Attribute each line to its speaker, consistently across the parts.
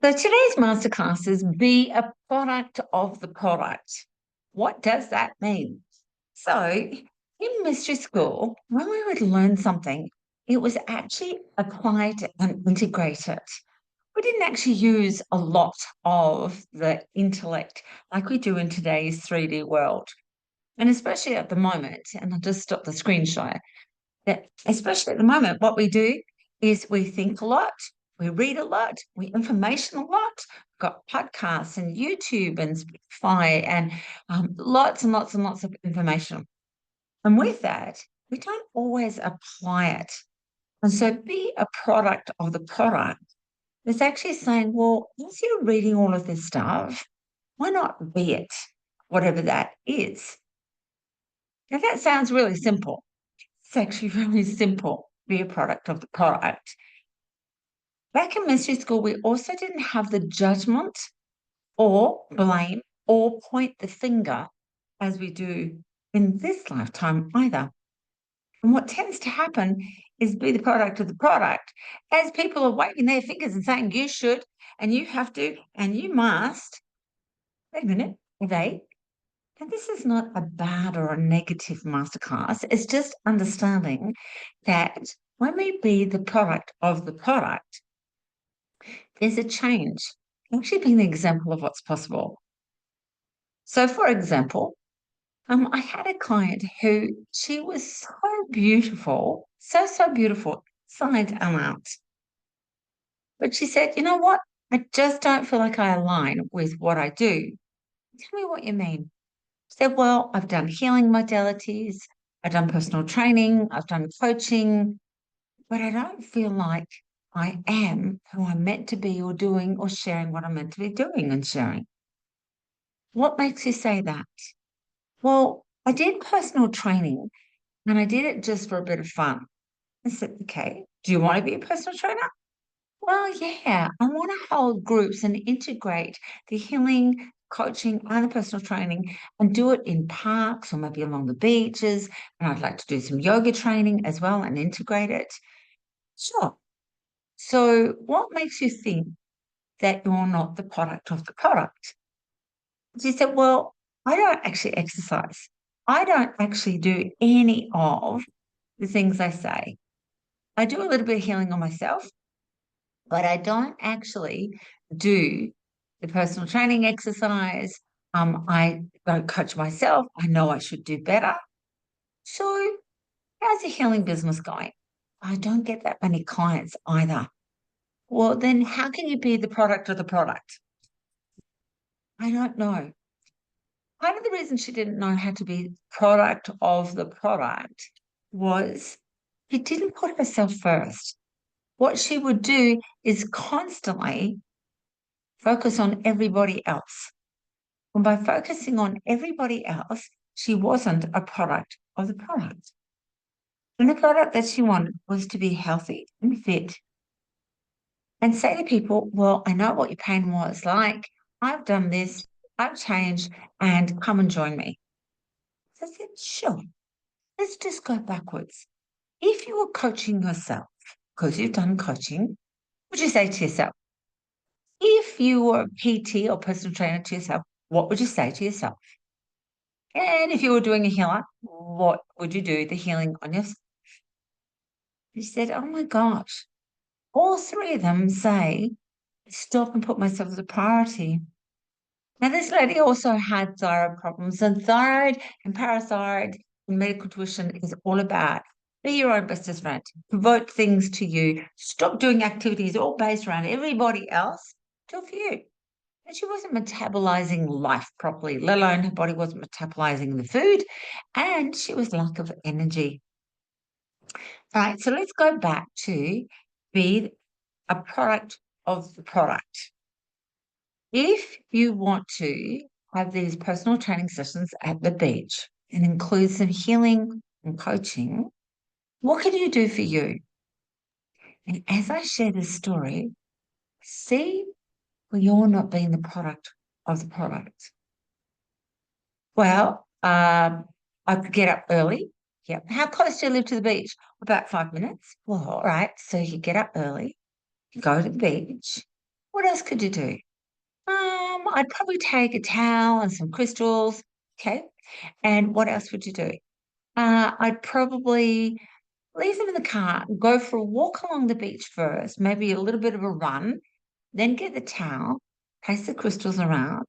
Speaker 1: So today's masterclass is be a product of the product. What does that mean? So in mystery school, when we would learn something, it was actually applied and integrated. We didn't actually use a lot of the intellect like we do in today's 3D world. And especially at the moment, and I'll just stop the screen share, that especially at the moment, what we do is we think a lot, we read a lot, we information a lot. We've got podcasts and YouTube and Spotify and lots and lots and lots of information. And with that, we don't always apply it. And so be a product of the product. It's actually saying, well, as you're reading all of this stuff, why not be it, whatever that is? Now, that sounds really simple. It's actually really simple. Be a product of the product. Back in mystery school, we also didn't have the judgment or blame or point the finger as we do in this lifetime either. And what tends to happen is be the product of the product as people are waving their fingers and saying, you should, and you have to, and you must. Wait a minute, they. And this is not a bad or a negative masterclass. It's just understanding that when we be the product of the product, there's a change. Actually, being an example of what's possible. So, for example, I had a client who she was so beautiful, so beautiful, inside and out. But she said, you know what? I just don't feel like I align with what I do. Tell me what you mean. She said, well, I've done healing modalities, I've done personal training, I've done coaching, but I don't feel like I am who I'm meant to be or doing or sharing what I'm meant to be doing and sharing. What makes you say that? Well, I did personal training and I did it just for a bit of fun. I said, okay, do you want to be a personal trainer? Well, yeah, I want to hold groups and integrate the healing, coaching, and the personal training and do it in parks or maybe along the beaches. And I'd like to do some yoga training as well and integrate it. Sure. So, what makes you think that you're not the product of the product? She said, well, I don't actually exercise. I don't actually do any of the things I say. I do a little bit of healing on myself, but I don't actually do the personal training exercise. I don't coach myself. I know I should do better. So, how's the healing business going? I don't get that many clients either. Well, then how can you be the product of the product? I don't know. Part of the reason she didn't know how to be product of the product was she didn't put herself first. What she would do is constantly focus on everybody else. And by focusing on everybody else, she wasn't a product of the product. And the product that she wanted was to be healthy and fit and say to people, well, I know what your pain was like. I've done this, I've changed, and come and join me. So I said, sure, let's just go backwards. If you were coaching yourself, because you've done coaching, would you say to yourself, if you were a PT or personal trainer to yourself, what would you say to yourself? And if you were doing a healer, what would you do the healing on yourself? He said, oh my gosh, all three of them say, stop and put myself as a priority. Now, this lady also had thyroid problems, and thyroid and parathyroid and medical tuition is all about be your own bestest friend, provoke things to you, stop doing activities all based around everybody else, do it for you. And she wasn't metabolizing life properly, let alone her body wasn't metabolizing the food, and she was lack of energy. All right, so let's go back to be a product of the product. If you want to have these personal training sessions at the beach and include some healing and coaching, what can you do for you? And as I share this story, see where you're not being the product of the product. Well, I could get up early. Yep. How close do you live to the beach? About 5 minutes. Well, all right. So you get up early. go to the beach. What else could you do? I'd probably take a towel and some crystals. Okay. And what else would you do? I'd probably leave them in the car, go for a walk along the beach first, maybe a little bit of a run, then get the towel, place the crystals around,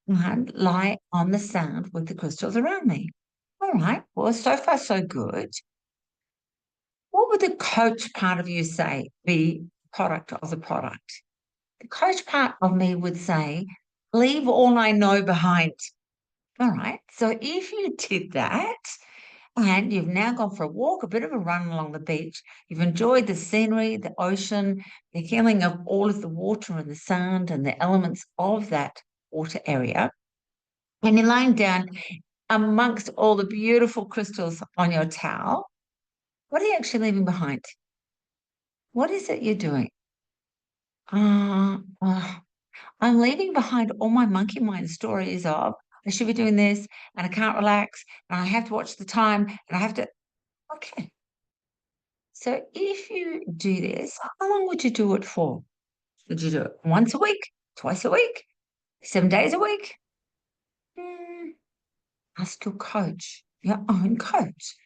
Speaker 1: and lie on the sand with the crystals around me. All right. Well, so far, so good. What would the coach part of you say be product of the product? The coach part of me would say, leave all I know behind. All right. So if you did that and you've now gone for a walk, a bit of a run along the beach, you've enjoyed the scenery, the ocean, the healing of all of the water and the sand and the elements of that water area, and you're lying down amongst all the beautiful crystals on your towel, what are you actually leaving behind? What is it you're doing? Uh, uh, I'm leaving behind all my monkey mind stories of I should be doing this and I can't relax and I have to watch the time and I have to. Okay. So if you do this, how long would you do it for? Would you do it once a week, twice a week, 7 days a week? Hmm, ask your coach, your own coach.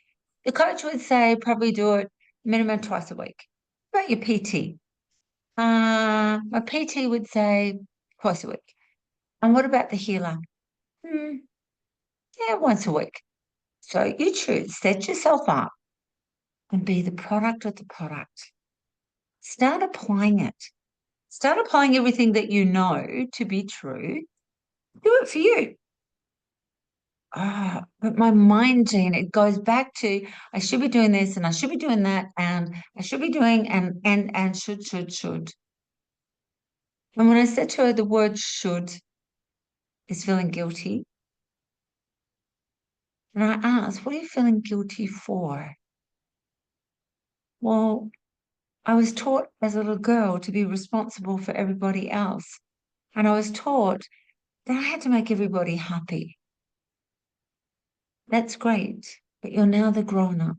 Speaker 1: The coach would say probably do it minimum twice a week. What about your PT? My PT would say twice a week. And what about the healer? Hmm, yeah, once a week. So you choose, set yourself up and be the product of the product. Start applying it. Start applying everything that you know to be true. Do it for you. But my mind, Jean, it goes back to I should be doing this and I should be doing that and I should be doing and should. And when I said to her the word should is feeling guilty, and I asked, what are you feeling guilty for? Well, I was taught as a little girl to be responsible for everybody else. And I was taught that I had to make everybody happy. That's great, but you're now the grown up.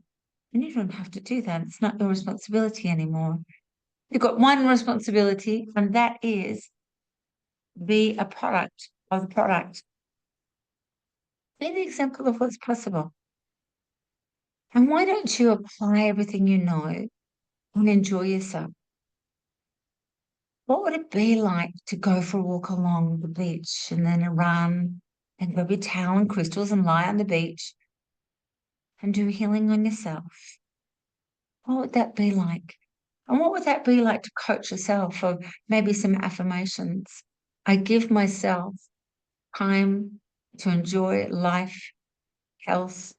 Speaker 1: And you don't have to do that. It's not your responsibility anymore. You've got one responsibility, and that is be a product of the product. Be the example of what's possible. And why don't you apply everything you know and enjoy yourself? What would it be like to go for a walk along the beach and then a run and grab your towel and crystals and lie on the beach and do healing on yourself? What would that be like? And what would that be like to coach yourself of maybe some affirmations? I give myself time to enjoy life, health,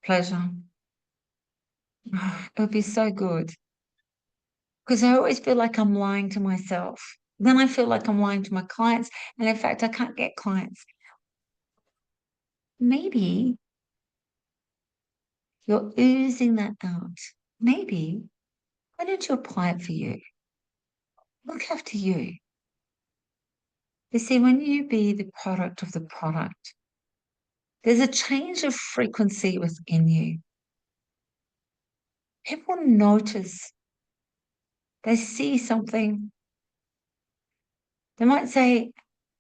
Speaker 1: pleasure. It would be so good because I always feel like I'm lying to myself. Then I feel like I'm lying to my clients. And in fact, I can't get clients. Maybe you're oozing that out. Maybe why don't you apply it for you? Look after you. You see, when you be the product of the product, there's a change of frequency within you. People notice, they see something. They might say,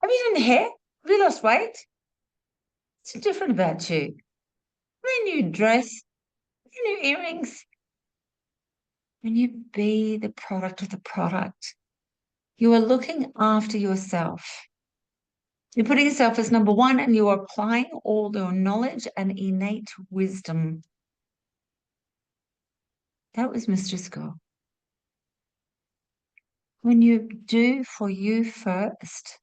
Speaker 1: have you done hair? Have you lost weight? What's different about you? A new dress, new earrings. When you be the product of the product, you are looking after yourself. You're putting yourself as number one and you are applying all your knowledge and innate wisdom. That was Mr. School. When you do for you first,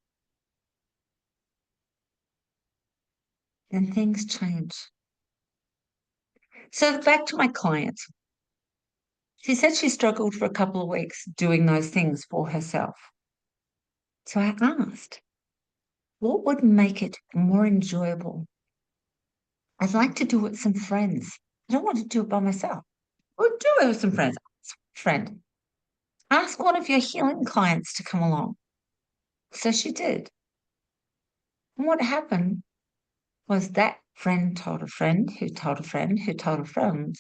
Speaker 1: then things change. So back to my client. She said she struggled for a couple of weeks doing those things for herself. So I asked, what would make it more enjoyable? I'd like to do it with some friends. I don't want to do it by myself. We'll do it with some friends. Friend, ask one of your healing clients to come along. So she did. And what happened was that friend told a friend who told a friend who told a friend.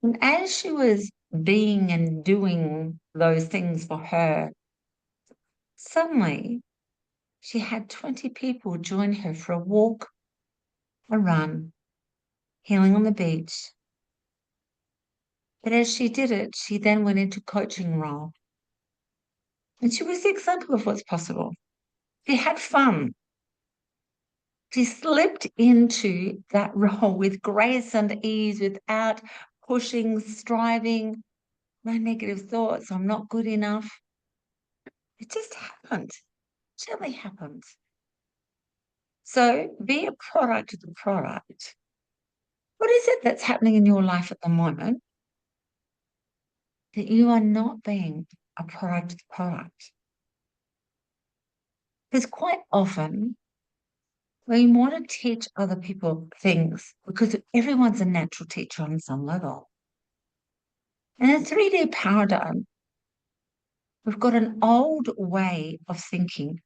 Speaker 1: And as she was being and doing those things for her, suddenly she had 20 people join her for a walk, a run, healing on the beach. But as she did it, she then went into coaching role. And she was the example of what's possible. She had fun. She slipped into that role with grace and ease without pushing, striving, no negative thoughts. I'm not good enough. It just happened. It really happened. So be a product of the product. What is it that's happening in your life at the moment that you are not being a product of the product? Because quite often we want to teach other people things because everyone's a natural teacher on some level. In a 3D paradigm, we've got an old way of thinking.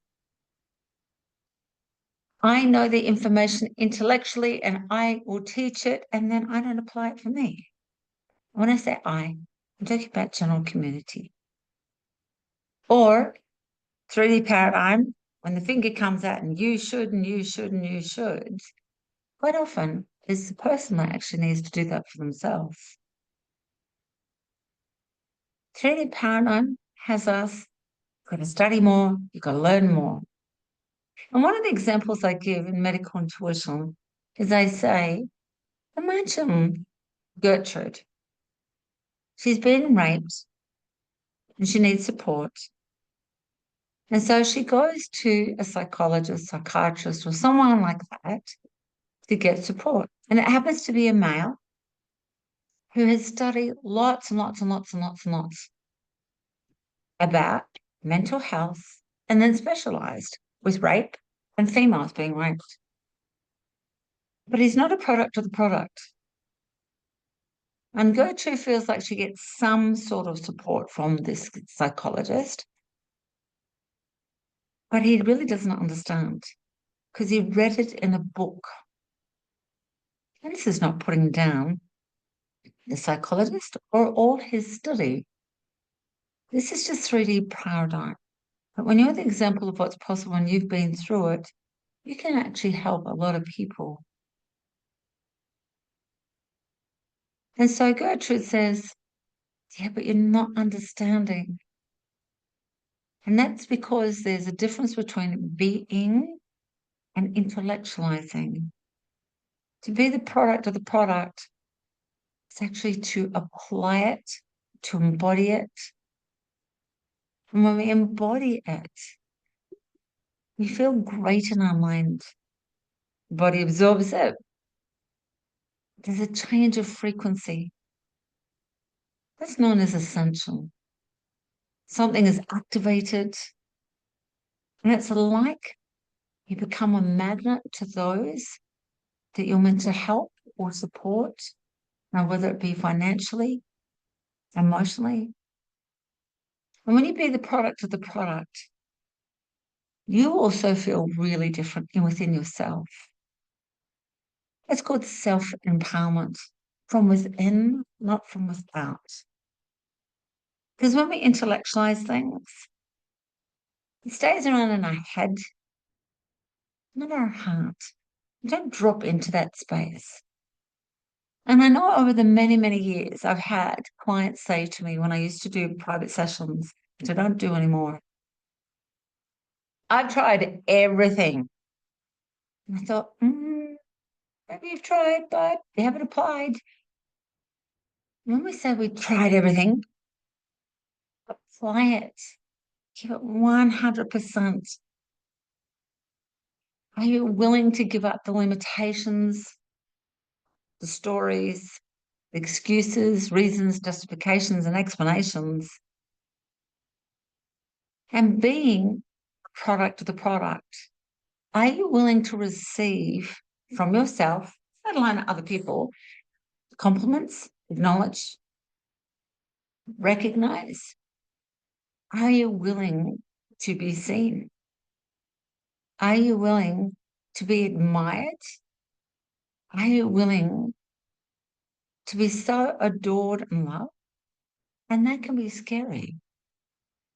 Speaker 1: I know the information intellectually and I will teach it and then I don't apply it for me. When I say I'm talking about general community. Or 3D paradigm, when the finger comes out and you should and you should and you should, quite often it's the person that actually needs to do that for themselves. 3D paradigm has us, you've got to study more, you've got to learn more. And one of the examples I give in medical intuition is I say, imagine Gertrude. She's been raped and she needs support. And so she goes to a psychologist, psychiatrist, or someone like that to get support. And it happens to be a male who has studied lots and lots and lots and lots and lots about mental health and then specialized with rape and females being raped. But he's not a product of the product. And Gertrude feels like she gets some sort of support from this psychologist, but he really doesn't understand because he read it in a book. And this is not putting down the psychologist or all his study. This is just 3D paradigm. But when you're the example of what's possible and you've been through it, you can actually help a lot of people. And so Gertrude says, yeah, but you're not understanding. And that's because there's a difference between being and intellectualizing. To be the product of the product is actually to apply it, to embody it. And when we embody it, we feel great in our mind. The body absorbs it. There's a change of frequency. That's known as ascension. Something is activated, and it's like you become a magnet to those that you're meant to help or support, now whether it be financially, emotionally. And when you be the product of the product, you also feel really different within yourself. It's called self-empowerment from within, not from without. Because when we intellectualize things, it stays around in our head, not our heart. We don't drop into that space. And I know over the many, many years, I've had clients say to me when I used to do private sessions, which I don't do anymore, I've tried everything. And I thought, maybe you've tried, but you haven't applied. When we say we tried everything, apply it. Give it 100%. Are you willing to give up the limitations, the stories, the excuses, reasons, justifications, and explanations, and being a product of the product? Are you willing to receive from yourself, let alone other people, compliments, acknowledge, recognize? Are you willing to be seen? Are you willing to be admired? Are you willing to be so adored and loved And that can be scary.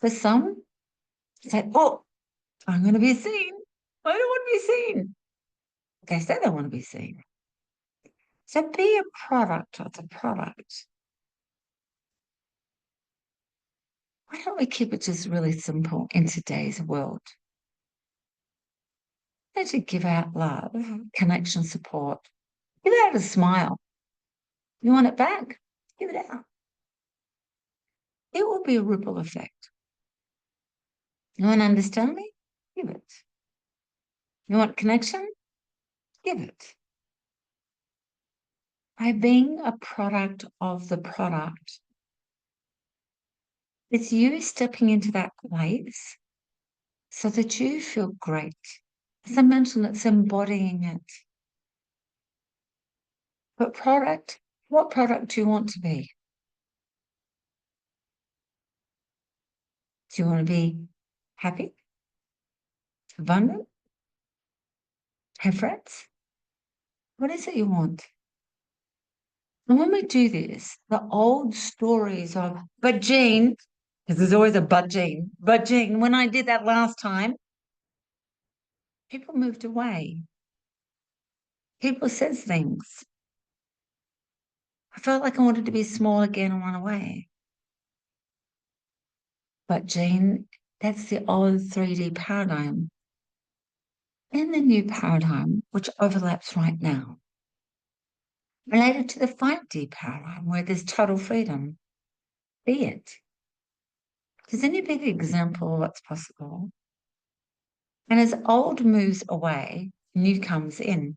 Speaker 1: For some, say, oh, I'm going to be seen. I don't want to be seen. They say they want to be seen. So be a product of the product. Why don't we keep it just really simple in today's world? Let you give out love, connection, support. Give out a smile. You want it back? Give it out. It will be a ripple effect. You want to understand me? Give it. You want connection? Give it. By being a product of the product, it's you stepping into that place so that you feel great. As I mentioned, it's embodying it. But product, what product do you want to be? Do you want to be happy, abundant, have friends? What is it you want? And when we do this, the old stories of, but Jean, because there's always a but Jean, when I did that last time, people moved away. People said things. I felt like I wanted to be small again and run away. But Jean, that's the old 3D paradigm. In the new paradigm, which overlaps right now, related to the 5D paradigm, where there's total freedom, be it. There's any big example of what's possible. And as old moves away, new comes in.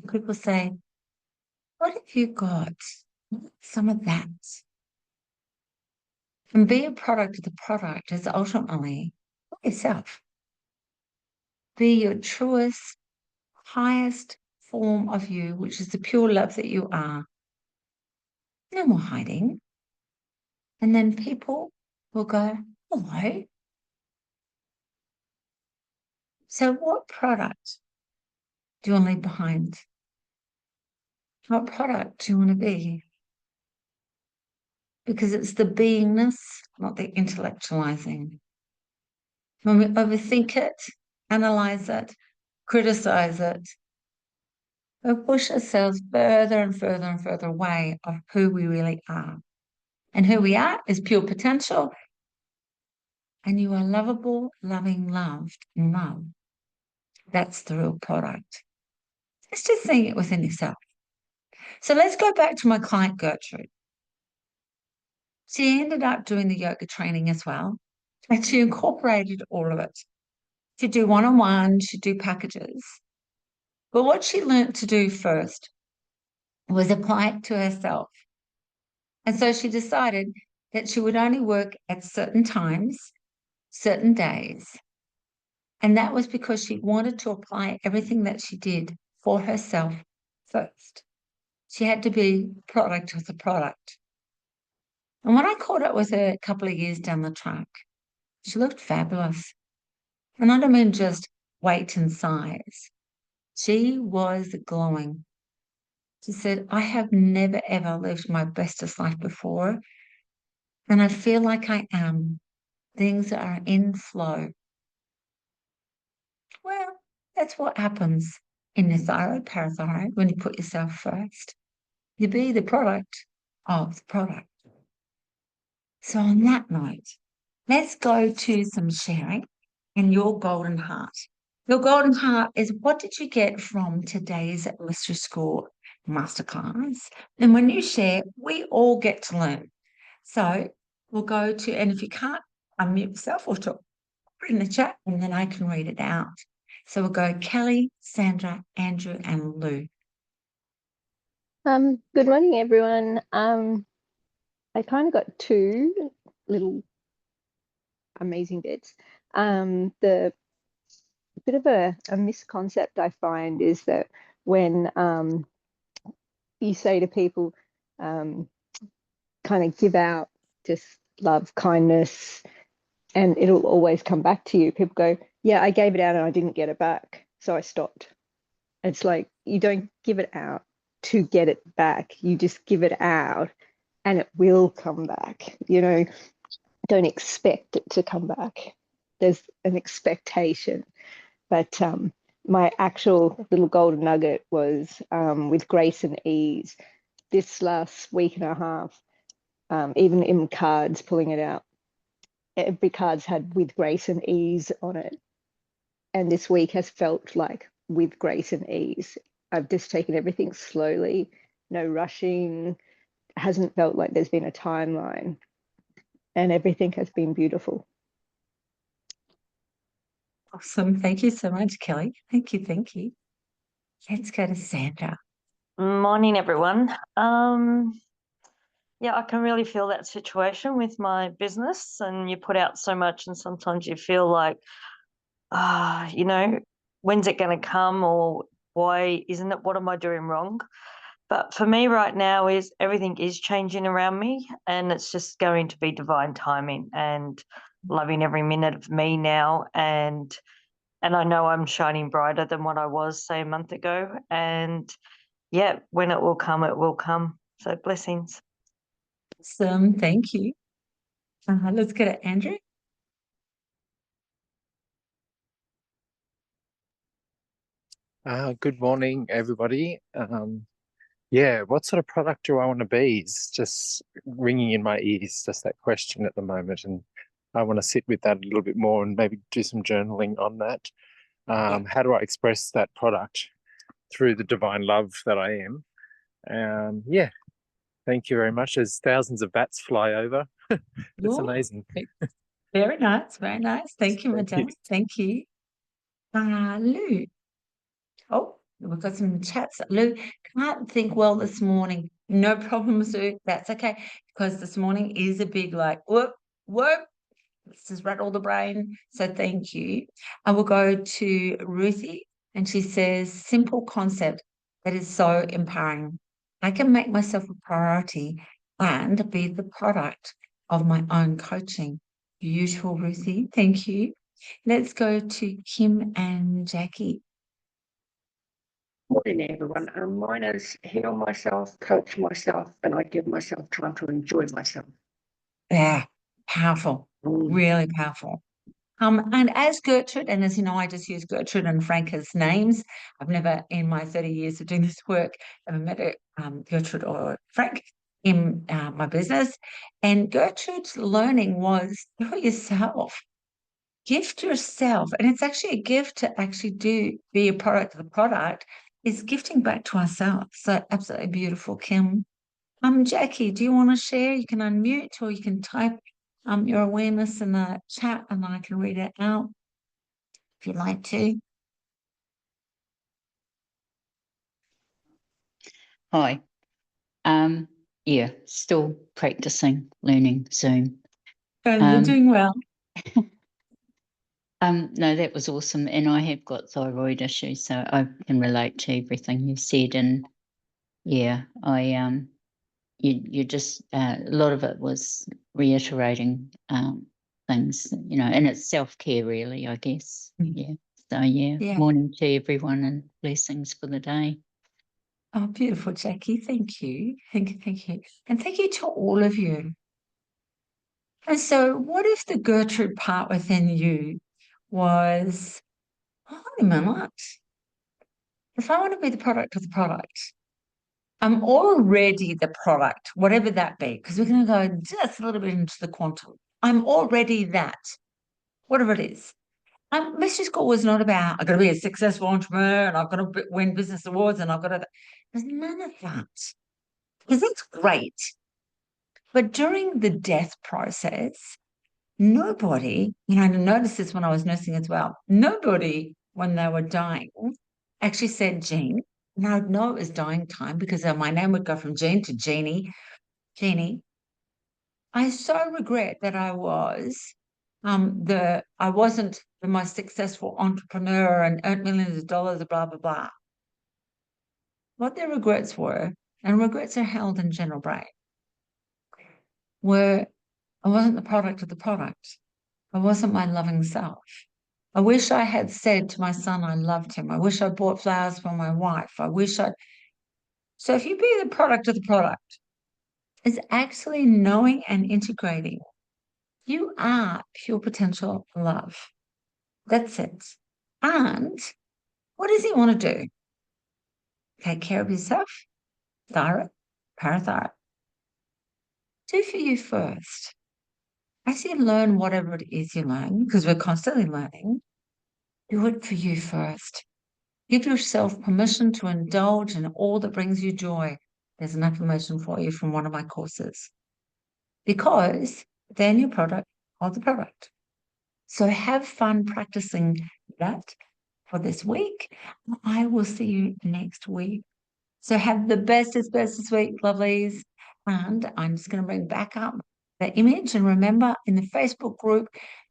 Speaker 1: People say, what have you got? Some of that. And be a product of the product is ultimately yourself. Be your truest, highest form of you, which is the pure love that you are. No more hiding. And then people will go, hello. So what product do you want to leave behind? What product do you want to be? Because it's the beingness, not the intellectualizing. When we overthink it, analyze it, criticize it, we push ourselves further and further and further away of who we really are. And who we are is pure potential. And you are lovable, loving, loved, and loved. That's the real product. It's just seeing it within yourself. So let's go back to my client, Gertrude. She ended up doing the yoga training as well. And she incorporated all of it. She'd do one-on-one, she'd do packages. But what she learned to do first was apply it to herself. And so she decided that she would only work at certain times, certain days. And that was because she wanted to apply everything that she did for herself first. She had to be product of the product. And when I caught up with her a couple of years down the track, she looked fabulous. And I don't mean just weight and size. She was glowing. She said, I have never, ever lived my bestest life before. And I feel like I am. Things are in flow. Well, that's what happens in the thyroid, parathyroid, when you put yourself first. You be the product of the product. So on that note, let's go to some sharing and your golden heart. Your golden heart is, what did you get from today's Mystery School Masterclass? And when you share, we all get to learn. So we'll go to, and if you can't unmute yourself or talk, put it in the chat and then I can read it out. So we'll go Kelly, Sandra, Andrew, and Lou.
Speaker 2: Good morning, everyone. I kind of got two little amazing bits. The bit of a misconcept I find is that when you say to people, kind of give out just love, kindness, and it'll always come back to you. People go, yeah, I gave it out and I didn't get it back, so I stopped. It's like you don't give it out to get it back. You just give it out and it will come back. You know, don't expect it to come back. There's an expectation. But my actual little golden nugget was with grace and ease. This last week and a half, even in cards, pulling it out, every card's had with grace and ease on it. And this week has felt like with grace and ease. I've just taken everything slowly, no rushing. It hasn't felt like there's been a timeline, and everything has been beautiful.
Speaker 1: Awesome. Thank you so much, Kelly. Thank you. Thank you. Let's go to Sandra.
Speaker 3: Morning, everyone. Yeah, I can really feel that situation with my business, and you put out so much, and sometimes you feel like, you know, when's it going to come, or why isn't it? What am I doing wrong? But for me right now is everything is changing around me, and it's just going to be divine timing and loving every minute of me now. And I know I'm shining brighter than what I was, say, a month ago. And yeah, when it will come, it will come. So blessings.
Speaker 1: Awesome. Thank you. Let's go to Andrew.
Speaker 4: Good morning, everybody. Yeah, what sort of product do I want to be? It's just ringing in my ears, just that question at the moment. And I want to sit with that a little bit more and maybe do some journaling on that. How do I express that product through the divine love that I am? Yeah, thank you very much. There's thousands of bats fly over. It's amazing.
Speaker 1: Very nice. Very nice. Thank you, madam. Thank you. Lou. Oh, we've got some chats. Lou, can't think well this morning. No problems, Lou. That's okay. Because this morning is a big whoop. Let's just rattle the brain. So thank you. I will go to Ruthie, and she says, simple concept that is so empowering. I can make myself a priority and be the product of my own coaching. Beautiful, Ruthie. Thank you. Let's go to Kim and Jackie.
Speaker 5: Morning, everyone. Mine is heal myself, coach myself, and I give myself time to enjoy myself.
Speaker 1: Yeah, powerful, really powerful. And as Gertrude, and as you know, I just use Gertrude and Frank as names. I've never, in my 30 years of doing this work, ever met Gertrude or Frank in my business. And Gertrude's learning was do it yourself, gift yourself. And it's actually a gift to actually be a product of the product is gifting back to ourselves. So absolutely beautiful, Kim. Jackie, do you want to share? You can unmute or you can type your awareness in the chat and I can read it out if you'd like to.
Speaker 6: Hi. Yeah, still practicing learning Zoom.
Speaker 1: You're doing well.
Speaker 6: No, that was awesome. And I have got thyroid issues, so I can relate to everything you said. And yeah, you just a lot of it was reiterating things, you know, and it's self-care really, I guess. Yeah. So yeah, morning to everyone and blessings for the day.
Speaker 1: Oh, beautiful, Jackie. Thank you. Thank you. Thank you. And thank you to all of you. And so what if the Gertrude part within you was, hold a minute, if I want to be the product of the product, I'm already the product, whatever that be, because we're going to go just a little bit into the quantum. I'm already that, whatever it is. Mystery School was not about, I've got to be a successful entrepreneur and I've got to win business awards and I've got to, there's none of that. Because that's great. But during the death process, nobody, I noticed this when I was nursing as well, nobody, when they were dying, actually said Jean. And I would know it was dying time because my name would go from Jean to Jeannie. Jeannie. I so regret that I wasn't the most successful entrepreneur and earned millions of dollars, blah, blah, blah. What their regrets were, and regrets are held in general brain, were I wasn't the product of the product. I wasn't my loving self. I wish I had said to my son I loved him. I wish I bought flowers for my wife. So if you be the product of the product, is actually knowing and integrating. You are pure potential love. That's it. And what does he want to do? Take care of yourself, thyroid, parathyroid. Do for you first. As you learn whatever it is you learn, because we're constantly learning, do it for you first. Give yourself permission to indulge in all that brings you joy. There's an affirmation for you from one of my courses. Because then you're product of the product. So have fun practicing that for this week. I will see you next week. So have the bestest week, lovelies. And I'm just going to bring back up the image. And remember, in the Facebook group,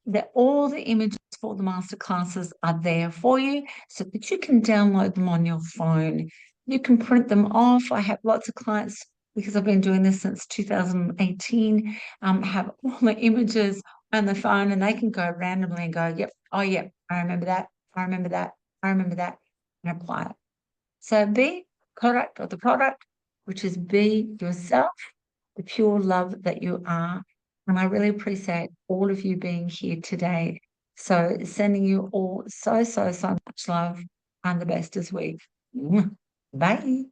Speaker 1: that all the images for the masterclasses are there for you so that you can download them on your phone. You can print them off. I have lots of clients, because I've been doing this since 2018, have all the images on the phone, and they can go randomly and go, yep, oh, yep, I remember that, I remember that, I remember that, and apply it. So be product of the product, which is be yourself, the pure love that you are. And I really appreciate all of you being here today. So sending you all so much love and the best as we. Bye.